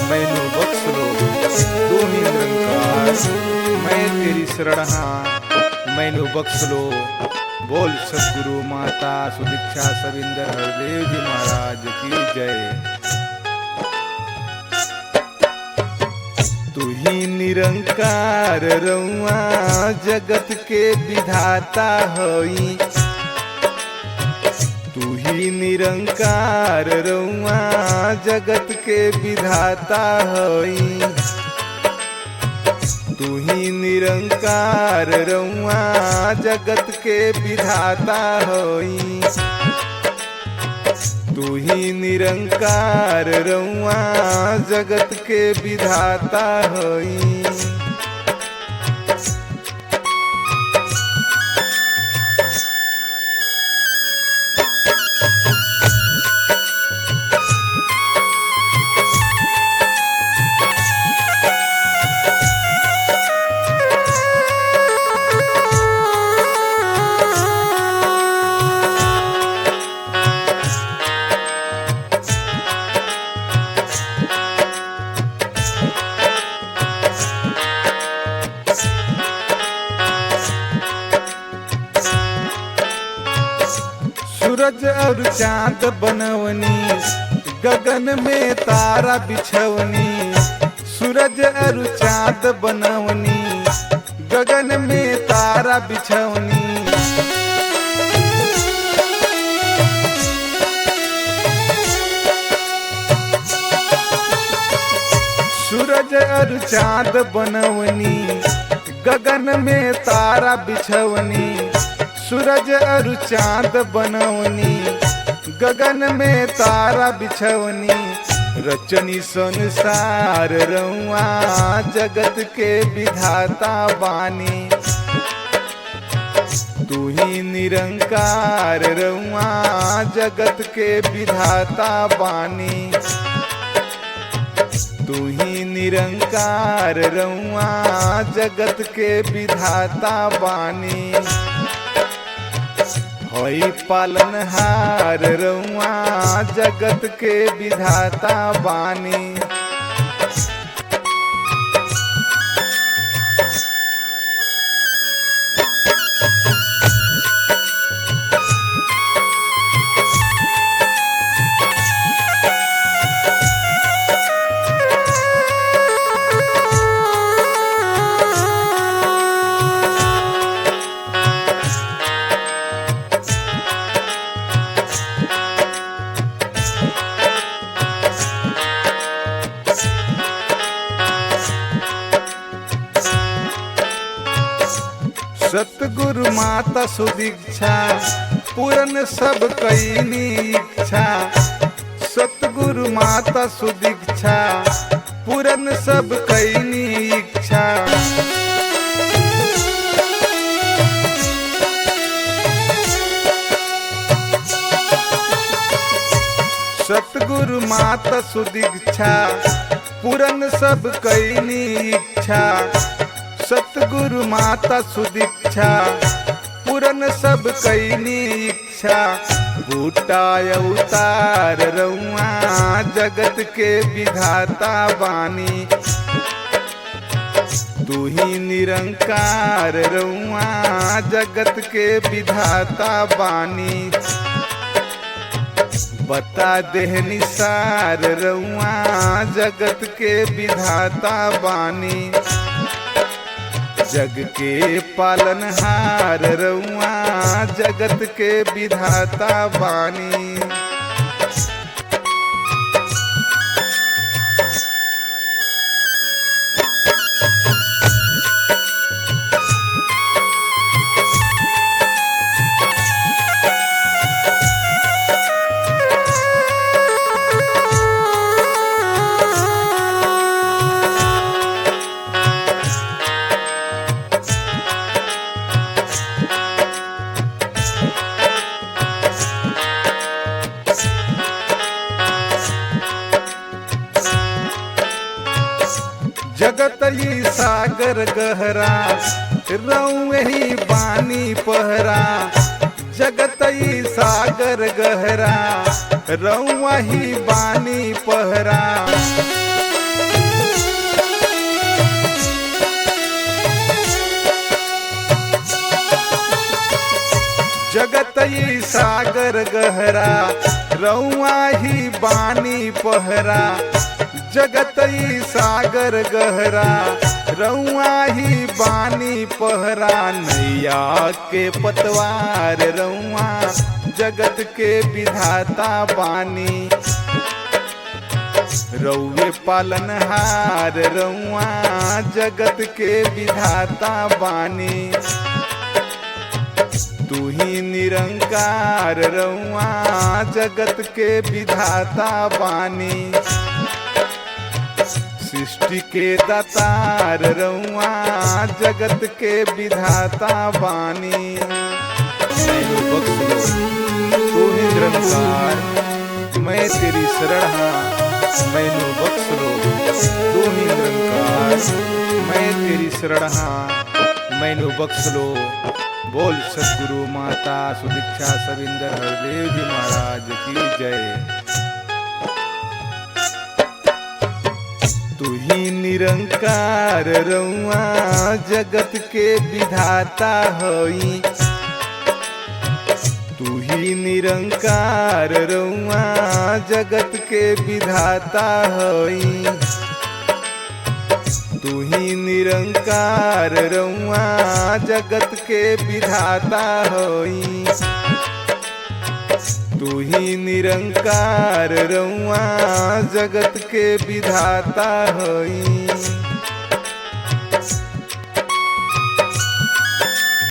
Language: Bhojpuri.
मैनू बख्श लो, तू ही निरंकार। मैं तेरी शरण हाँ, मैनू बख्श लो। बोल सदगुरु माता सुदीक्षा सविंदर हरदेव जी महाराज की जय। तू ही निरंकार रउआ जगत के विधाता होई। तू ही निरंकार रउआ जगत के विधाता होई। तू ही निरंकार रउआ जगत के विधाता होई। तू ही निरंकार रउआ जगत के विधाता होई। सूरज और चांद बनवनी, गगन में तारा बिछवनी। सूरज और चांद बनवनी, गगन में तारा बिछवनी। सूरज और चांद बनवनी, गगन में तारा बिछवनी। सूरज और चांद बनवनी, गगन में तारा बिछवनी। रचनी संसार रउआ जगत के विधाता बानी। तू ही निरंकार रउआ जगत के विधाता बानी। तू ही निरंकार रउआ जगत के विधाता बानी। होई पालनहार रउआ जगत के विधाता बानी। सतगुरु माता सुदीक्षा पूरन सब कईनी इच्छा। सतगुरु माता सुदीक्षा पूरन सब कईनी इच्छा। सतगुरु माता सुदीक्षा पूरन सब कईनी इच्छा। सतगुरु माता सुदीक्षा पूरन सब कईनी इच्छा। बूटा अवतार रउआ जगत के विधाता बानी। तू ही निरंकार रउआ जगत के विधाता बानी। बता देहनी सार रउआ जगत के विधाता बानी। जग के पालनहार रउआ जगत के विधाता बानी। जगत ही सागर गहरा रउए ही बानी पहरा। जगत ही सागर गहरा रउआ ही बानी पहरा। जगतई सागर गहरा रउआ ही बानी पहरा। जगतई सागर गहरा रउआ ही बानी पहरा। नैया के पतवार रउआ जगत के विधाता बानी। रउए पालनहार रउआ जगत के विधाता बानी। तू ही निरंकार रउआ जगत के विधाता बानी। सृष्टि के दातार रउआ जगत के विधाता बानी। मैनू बख्श लो तू ही निरंकार, मैं तेरी शरण हाँ। मैनू बख्श लो तू ही निरंकार, मैं तेरी शरण हाँ। मैनू बख्श लो। बोल सद्गुरु माता सुदीक्षा सविंदर हरदेव जी महाराज की जय। तू ही निरंकार रउआ जगत के विधाता हई। तू ही निरंकार रउआ जगत के विधाता हई। तू ही निरंकार रउआ जगत के विधाता हई। तू ही निरंकार रउआ जगत के विधाता हई।